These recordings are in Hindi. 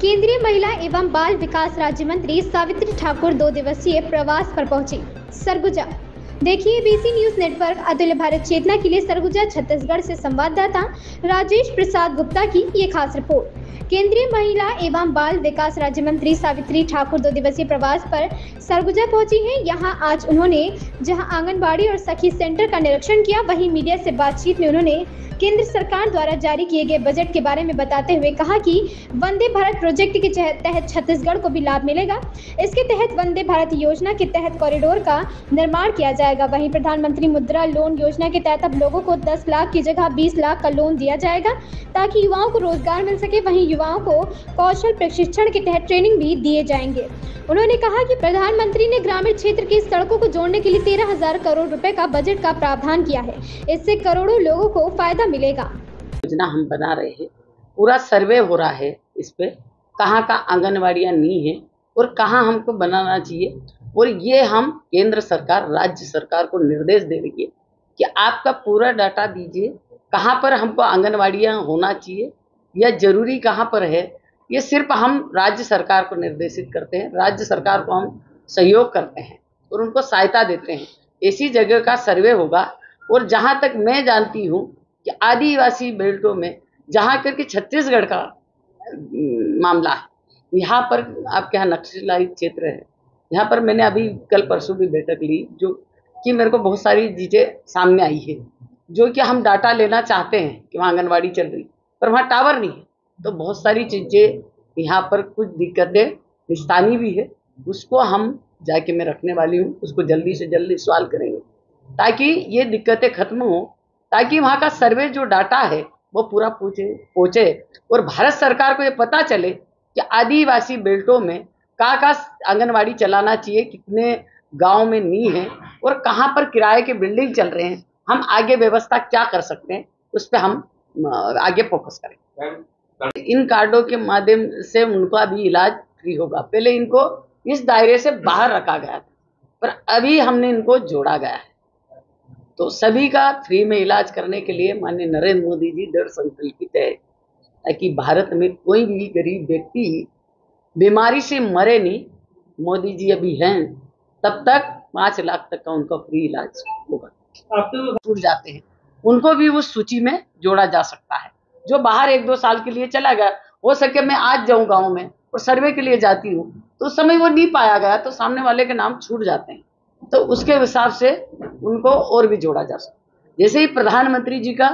केंद्रीय महिला एवं बाल विकास राज्य मंत्री सावित्री ठाकुर 2 दिवसीय प्रवास पर पहुंची सरगुजा। देखिए बीसी न्यूज नेटवर्क अतुल्य भारत चेतना के लिए सरगुजा छत्तीसगढ़ से संवाददाता राजेश प्रसाद गुप्ता की ये खास रिपोर्ट। केंद्रीय महिला एवं बाल विकास राज्य मंत्री सावित्री ठाकुर 2 दिवसीय प्रवास पर सरगुजा पहुंची हैं। यहां आज उन्होंने जहां आंगनबाड़ी और सखी सेंटर का निरीक्षण किया, वहीं मीडिया से बातचीत में उन्होंने केंद्र सरकार द्वारा जारी किए गए बजट के बारे में बताते हुए कहा कि वंदे भारत प्रोजेक्ट के तहत छत्तीसगढ़ को भी लाभ मिलेगा। इसके तहत वंदे भारत योजना के तहत कॉरिडोर का निर्माण किया जाएगा। वहीं प्रधानमंत्री मुद्रा लोन योजना के तहत अब लोगों को 10 लाख की जगह 20 लाख का लोन दिया जाएगा ताकि युवाओं को रोजगार मिल सके। वहीं युवाओं को कौशल प्रशिक्षण के तहत ट्रेनिंग भी दिए जाएंगे। उन्होंने कहा कि प्रधानमंत्री ने ग्रामीण क्षेत्र की सड़कों को जोड़ने के लिए 13,000 करोड़ रुपए का बजट का प्रावधान किया है। इससे करोड़ों लोगों को फायदा मिलेगा। योजना हम बना रहे हैं, पूरा सर्वे हो रहा है इस पे, कहाँ का आंगनवाड़ियाँ नहीं है और कहाँ हमको बनाना चाहिए। और ये हम केंद्र सरकार राज्य सरकार को निर्देश दे रही है कि आपका पूरा डाटा दीजिए, कहाँ पर हमको आंगनवाड़ियाँ होना चाहिए या जरूरी कहाँ पर है। ये सिर्फ हम राज्य सरकार को निर्देशित करते हैं, राज्य सरकार को हम सहयोग करते हैं और उनको सहायता देते हैं। ऐसी जगह का सर्वे होगा। और जहाँ तक मैं जानती हूँ कि आदिवासी बेल्टों में जहाँ करके छत्तीसगढ़ का मामला है, यहाँ पर आपके यहाँ नक्सलाइट क्षेत्र है, यहाँ पर मैंने अभी कल परसों भी बैठक ली, जो कि मेरे को बहुत सारी चीज़ें सामने आई है, जो कि हम डाटा लेना चाहते हैं कि वहाँ आंगनवाड़ी चल रही पर वहाँ टावर नहीं है। तो बहुत सारी चीज़ें यहाँ पर कुछ दिक्कतें निस्तानी भी है, उसको हम जाके मैं रखने वाली हूँ, उसको जल्दी से जल्दी सॉल्व करेंगे ताकि ये दिक्कतें खत्म हो, ताकि वहाँ का सर्वे जो डाटा है वो पूरा पहुँचे और भारत सरकार को ये पता चले कि आदिवासी बेल्टों में कहाँ आंगनवाड़ी चलाना चाहिए, कितने गांव में नहीं है और कहाँ पर किराए के बिल्डिंग चल रहे हैं, हम आगे व्यवस्था क्या कर सकते हैं, उस पर हम आगे फोकस करें। इन कार्डों के माध्यम से उनका भी इलाज फ्री होगा। पहले इनको इस दायरे से बाहर रखा गया था, पर अभी हमने इनको जोड़ा गया है। तो सभी का फ्री में इलाज करने के लिए माननीय नरेंद्र मोदी जी दृढ़ संकल्पित है ताकि भारत में कोई भी गरीब व्यक्ति बीमारी से मरे नहीं। मोदी जी अभी हैं, तब तक 5 लाख तक का उनका फ्री इलाज होगा। अब तो छूट जाते हैं, उनको भी उस सूची में जोड़ा जा सकता है। जो बाहर 1-2 साल के लिए चला गया, हो सके मैं आज जाऊं गांव में और सर्वे के लिए जाती हूँ, तो उस समय वो नहीं पाया गया तो सामने वाले के नाम छूट जाते हैं, तो उसके हिसाब से उनको और भी जोड़ा जा सकता है। जैसे ही प्रधानमंत्री जी का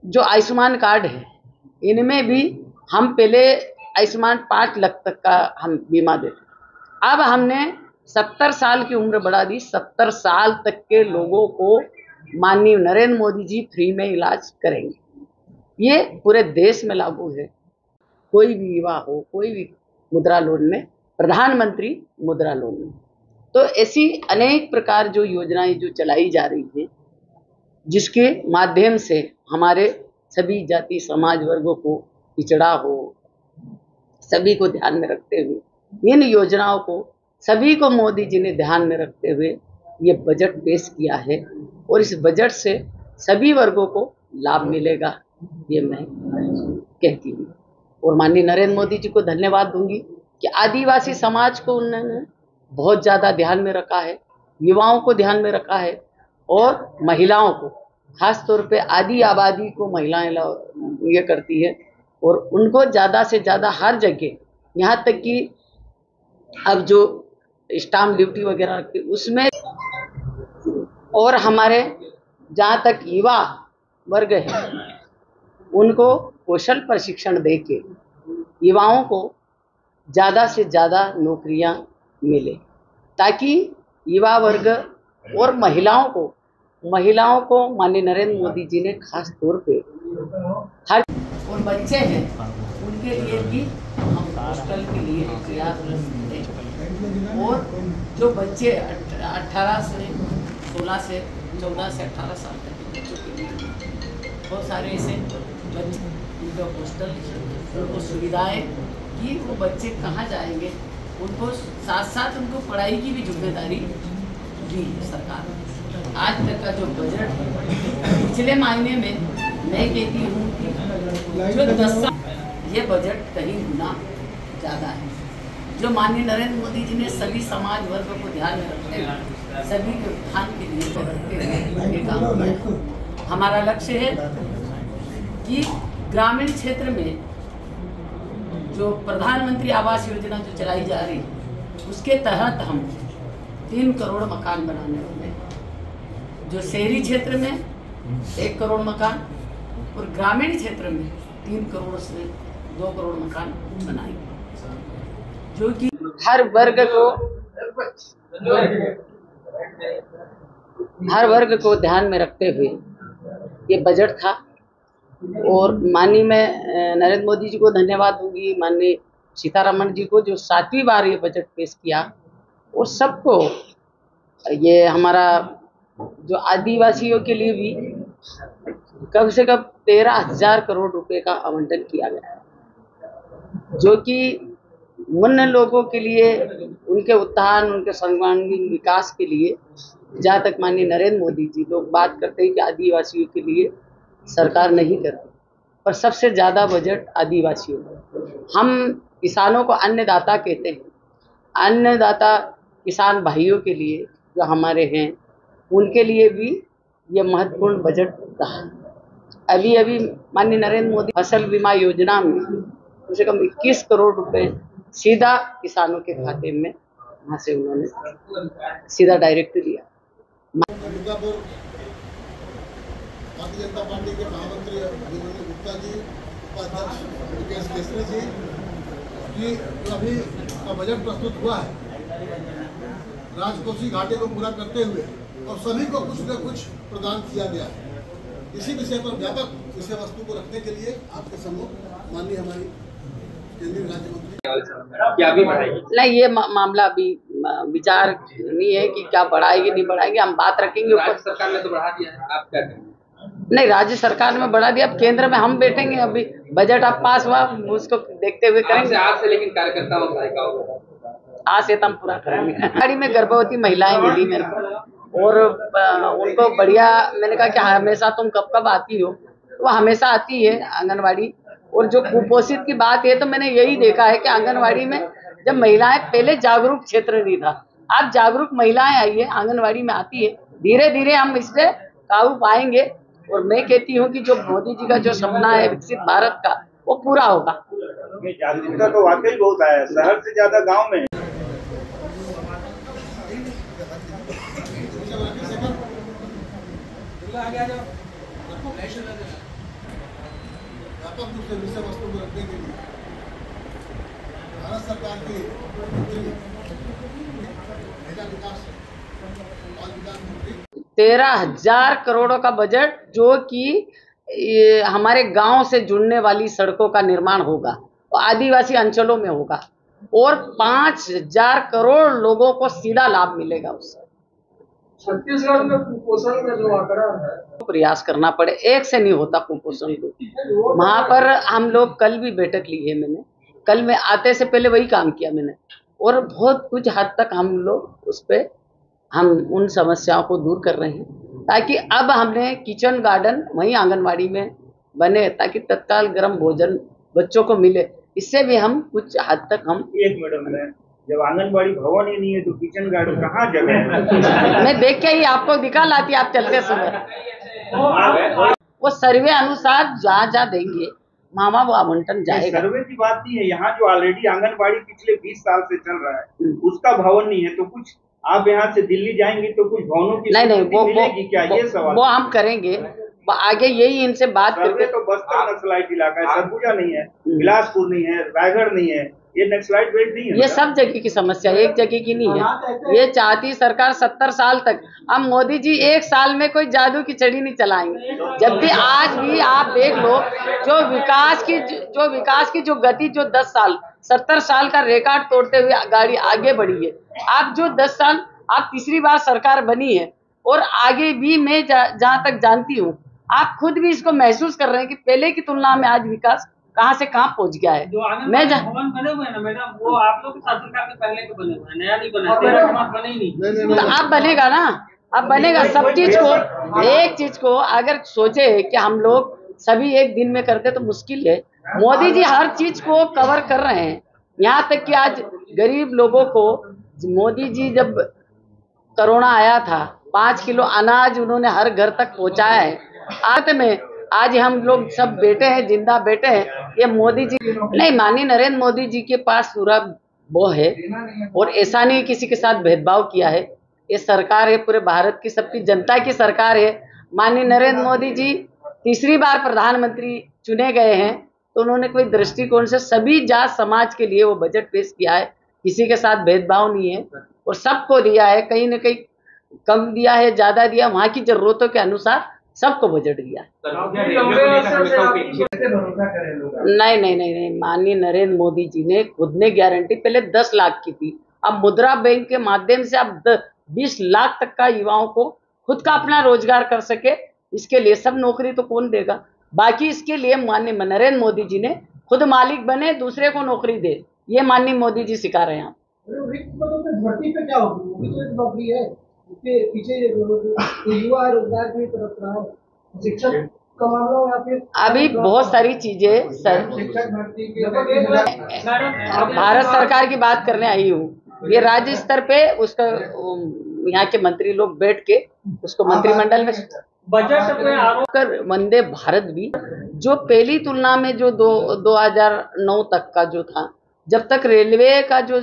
जो आयुष्मान कार्ड है, इनमें भी हम पहले आयुष्मान 5 लाख तक का हम बीमा देते, अब हमने 70 साल की उम्र बढ़ा दी। 70 साल तक के लोगों को माननीय नरेंद्र मोदी जी फ्री में इलाज करेंगे। ये पूरे देश में लागू है। कोई भी युवा हो, कोई भी मुद्रा लोन में, प्रधानमंत्री मुद्रा लोन में, तो ऐसी अनेक प्रकार जो योजनाएं जो चलाई जा रही हैं, जिसके माध्यम से हमारे सभी जाति समाज वर्गों को, पिछड़ा हो, सभी को ध्यान में रखते हुए इन योजनाओं को सभी को मोदी जी ने ध्यान में रखते हुए ये बजट पेश किया है और इस बजट से सभी वर्गों को लाभ मिलेगा, ये मैं कहती हूँ। और माननीय नरेंद्र मोदी जी को धन्यवाद दूंगी कि आदिवासी समाज को उन्होंने बहुत ज़्यादा ध्यान में रखा है, युवाओं को ध्यान में रखा है और महिलाओं को, खास तौर पे आदि आबादी को महिलाएं ये करती है और उनको ज़्यादा से ज़्यादा हर जगह, यहाँ तक कि अब जो स्टाम्प ड्यूटी वगैरह रखती उसमें, और हमारे जहाँ तक युवा वर्ग है उनको कौशल प्रशिक्षण देके युवाओं को ज़्यादा से ज़्यादा नौकरियां मिले, ताकि युवा वर्ग और महिलाओं को माननीय नरेंद्र मोदी जी ने खास तौर पे हर, और बच्चे हैं उनके लिए भी हम हॉस्टल के लिए प्रयासरत हैं। और जो बच्चे 18 से 16 से 14 से 18 साल तक के बच्चों के लिए बहुत सारे ऐसे बच्चे, उनका हॉस्टल, उनको सुविधाएं कि वो बच्चे कहाँ जाएंगे, उनको साथ साथ उनको पढ़ाई की भी जिम्मेदारी दी है सरकार ने। आज तक का जो बजट पिछले महीने में मैं कहती हूँ कि जो 10 साल ये बजट कहीं गुना ज़्यादा है, जो माननीय नरेंद्र मोदी जी ने सभी समाज वर्ग को ध्यान में रखते हुए सभी के उत्थान के लिए रखते हुए ये काम किया है। हमारा लक्ष्य है कि ग्रामीण क्षेत्र में जो प्रधानमंत्री आवास योजना जो चलाई जा रही है उसके तहत हम 3 करोड़ मकान बनाने वाले हैं। जो शहरी क्षेत्र में 1 करोड़ मकान और ग्रामीण क्षेत्र में 3 करोड़ से 2 करोड़ मकान बनाएंगे, जो कि हर वर्ग को ध्यान में रखते हुए ये बजट था। और माननीय मैं नरेंद्र मोदी जी को धन्यवाद दूंगी, माननीय सीतारमण जी को जो 7वीं बार ये बजट पेश किया, और सबको ये हमारा जो आदिवासियों के लिए भी कम से कम 13,000 करोड़ रुपए का आवंटन किया गया है, जो कि उन लोगों के लिए उनके उत्थान उनके सर्वांगीण विकास के लिए, जहाँ तक माननीय नरेंद्र मोदी जी लोग बात करते हैं कि आदिवासियों के लिए सरकार नहीं करती, पर सबसे ज़्यादा बजट आदिवासियों का। हम किसानों को अन्नदाता कहते हैं, अन्नदाता किसान भाइयों के लिए जो हमारे हैं उनके लिए भी ये महत्वपूर्ण बजट रहा। अभी माननीय नरेंद्र मोदी फसल बीमा योजना में कम से कम 21 करोड़ रुपए सीधा किसानों के खाते में वहाँ से उन्होंने सीधा डायरेक्ट दिया। भारतीय जनता पार्टी के महामंत्री अभिमन्यु गुप्ता जी, उपाध्यक्ष मुकेश केसरी जी की जो अभी का बजट प्रस्तुत हुआ है, राजकोषीय घाटे को पूरा करते हुए और सभी को कुछ न कुछ प्रदान किया गया है। इसी विषय पर व्यापक विषय वस्तु को रखने के लिए आपके सम्मुख माननीय हमारी केंद्रीय राज्य मंत्री क्या भी बढ़ाएगी? नहीं, ये मामला अभी विचार नहीं है कि क्या बढ़ाएगी नहीं बढ़ाएगी, हम बात रखेंगे। राज्य सरकार ने तो बढ़ा दिया है, आप क्या करेंगे? नहीं, राज्य सरकार में बढ़ा दिया, अब केंद्र में हम बैठेंगे। अभी बजट अब पास हुआ, उसको देखते हुए करेंगे। आज से लेकिन कार्यकर्ताओं को आज से हम पूरा करेंगे। गाड़ी में गर्भवती महिलाएं मिली मेरे को, और उनको बढ़िया, मैंने कहा कि हमेशा तुम कब आती हो, तो वो हमेशा आती है आंगनवाड़ी। और जो कुपोषित की बात है, तो मैंने यही देखा है कि आंगनवाड़ी में जब महिलाएं, पहले जागरूक क्षेत्र नहीं था, अब जागरूक महिलाएं आई है, आंगनवाड़ी में आती है। धीरे धीरे हम इससे काबू पाएंगे, और मैं कहती हूँ कि जो मोदी जी का जो सपना है विकसित भारत का, वो पूरा होगा। जागरूकता तो वाकई बहुत आया, शहर से ज्यादा गांव में। व्यापक रूप से विषय वस्तु को रखने के लिए भारत सरकार की महिला विकास और विकास मंत्री 13,000 करोड़ों का बजट, जो कि हमारे गांव से जुड़ने वाली सड़कों का निर्माण होगा और आदिवासी अंचलों में होगा, और 5,000 करोड़ लोगों को सीधा लाभ मिलेगा उससे। छत्तीसगढ़ में कुपोषण का जो आंकड़ा है, प्रयास करना पड़े, एक से नहीं होता कुपोषण को। वहाँ पर हम लोग कल भी बैठक ली है, मैंने कल में आते से पहले वही काम किया मैंने, और बहुत कुछ हद तक हम लोग उस पर हम उन समस्याओं को दूर कर रहे हैं, ताकि अब हमने किचन गार्डन वहीं आंगनवाड़ी में बने, ताकि तत्काल गर्म भोजन बच्चों को मिले। इससे भी हम कुछ हद तक हम एक मैडम है, जब आंगनबाड़ी भवन ही नहीं है तो किचन गार्डन कहाँ जगह है? मैं देख के ही आपको दिखा लाती, आप चलते समय वो सर्वे अनुसार जहाँ देंगे मामा वो आवंटन जाएगा। सर्वे की बात नहीं है, यहाँ जो ऑलरेडी आंगनबाड़ी पिछले 20 साल से चल रहा है उसका भवन नहीं है, तो कुछ आप यहाँ से दिल्ली जाएंगे तो कुछ भवनों की नहीं वो मिलेगी क्या? ये सवाल वो हम करेंगे आगे, यही इनसे बात करके। तो बस्तर नक्सलाइट इलाका है, सरगुजा नहीं है, बिलासपुर नहीं है, रायगढ़ नहीं है, ये नक्सलाइट बेल्ट नहीं है। ये सब जगह की समस्या, एक जगह की नहीं है। ये चाहती सरकार 70 साल तक, अब मोदी जी 1 साल में कोई जादू की छड़ी नहीं चलाएंगे। जब भी आज भी आप देख लो, जो विकास की जो गति, जो 10 साल 70 साल का रिकॉर्ड तोड़ते हुए गाड़ी आगे बढ़ी है। आप जो 10 साल, आप तीसरी बार सरकार बनी है, और आगे भी मैं जहाँ तक जानती हूँ, आप खुद भी इसको महसूस कर रहे हैं कि पहले की तुलना में आज विकास कहाँ से कहाँ पहुँच गया है। मैं भवन बने हुए हैं ना मैडम, वो आप लोग सरकार के पहले के बने हुए हैं, नया नहीं बना, बने ही नहीं। तो अब बनेगा ना, अब बनेगा सब चीज को। एक चीज को अगर सोचे कि हम लोग सभी एक दिन में करते तो मुश्किल है। मोदी जी हर चीज को कवर कर रहे हैं, यहाँ तक कि आज गरीब लोगों को मोदी जी जब कोरोना आया था 5 किलो अनाज उन्होंने हर घर तक पहुंचाया है। अंत में आज हम लोग सब बैठे हैं, जिंदा बैठे हैं, ये मोदी जी नहीं, माननीय नरेंद्र मोदी जी के पास पूरा वो है और ऐसा नहीं किसी के साथ भेदभाव किया है। ये सरकार है, पूरे भारत की सबकी जनता की सरकार है। माननीय नरेंद्र मोदी जी तीसरी बार प्रधानमंत्री चुने गए हैं, तो उन्होंने कोई दृष्टिकोण से सभी जात समाज के लिए वो बजट पेश किया है। किसी के साथ भेदभाव नहीं है और सबको दिया है, कहीं न कहीं कम दिया है, ज्यादा दिया, वहाँ की जरूरतों के अनुसार सबको बजट दिया। नहीं, माननीय नरेंद्र मोदी जी ने खुद ने गारंटी पहले 10 लाख की थी, अब मुद्रा बैंक के माध्यम से अब 20 लाख तक का युवाओं को खुद का अपना रोजगार कर सके। इसके लिए सब नौकरी तो कौन देगा, बाकी इसके लिए माननीय नरेंद्र मोदी जी ने खुद मालिक बने, दूसरे को नौकरी दे, ये माननीय मोदी जी सिखा रहे हैं। भर्ती पे क्या होगी, नौकरी है उसके पीछे युवा रोजगार की तरफ रहा, शिक्षक का मामला या फिर अभी बहुत सारी चीजें सर, शिक्षक भर्ती भारत सरकार की बात करने आई हूँ। ये राज्य स्तर पे उसका यहाँ के मंत्री लोग बैठ के उसको मंत्रिमंडल में बजट में आरोप कर वंदे भारत भी जो पहली तुलना में जो 2009 तक का जो था, जब तक रेलवे का जो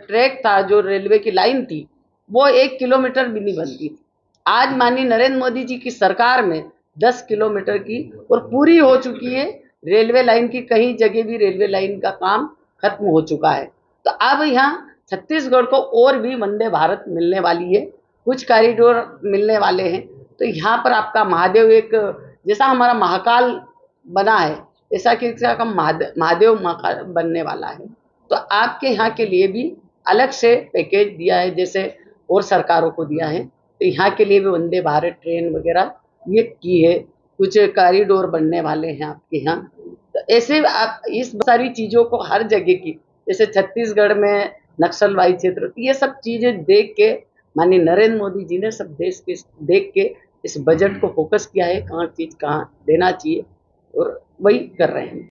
ट्रैक था, जो रेलवे की लाइन थी, वो 1 किलोमीटर भी नहीं बनती थी। आज माननीय नरेंद्र मोदी जी की सरकार में 10 किलोमीटर की और पूरी हो चुकी है रेलवे लाइन की, कहीं जगह भी रेलवे लाइन का काम खत्म हो चुका है। तो अब यहाँ छत्तीसगढ़ को और भी वंदे भारत मिलने वाली है, कुछ कॉरिडोर मिलने वाले हैं। तो यहाँ पर आपका महादेव एक जैसा हमारा महाकाल बना है, ऐसा कि का महादेव बनने वाला है। तो आपके यहाँ के लिए भी अलग से पैकेज दिया है, जैसे और सरकारों को दिया है। तो यहाँ के लिए भी वंदे भारत ट्रेन वगैरह ये की है, कुछ कॉरिडोर बनने वाले हैं आपके यहाँ। तो ऐसे आप इस सारी चीज़ों को हर जगह की, जैसे छत्तीसगढ़ में नक्सलवादी क्षेत्र, ये सब चीज़ें देख के माननीय नरेंद्र मोदी जी ने सब देश के देख के इस बजट को फोकस किया है, कहाँ चीज़ कहाँ देना चाहिए, और वही कर रहे हैं।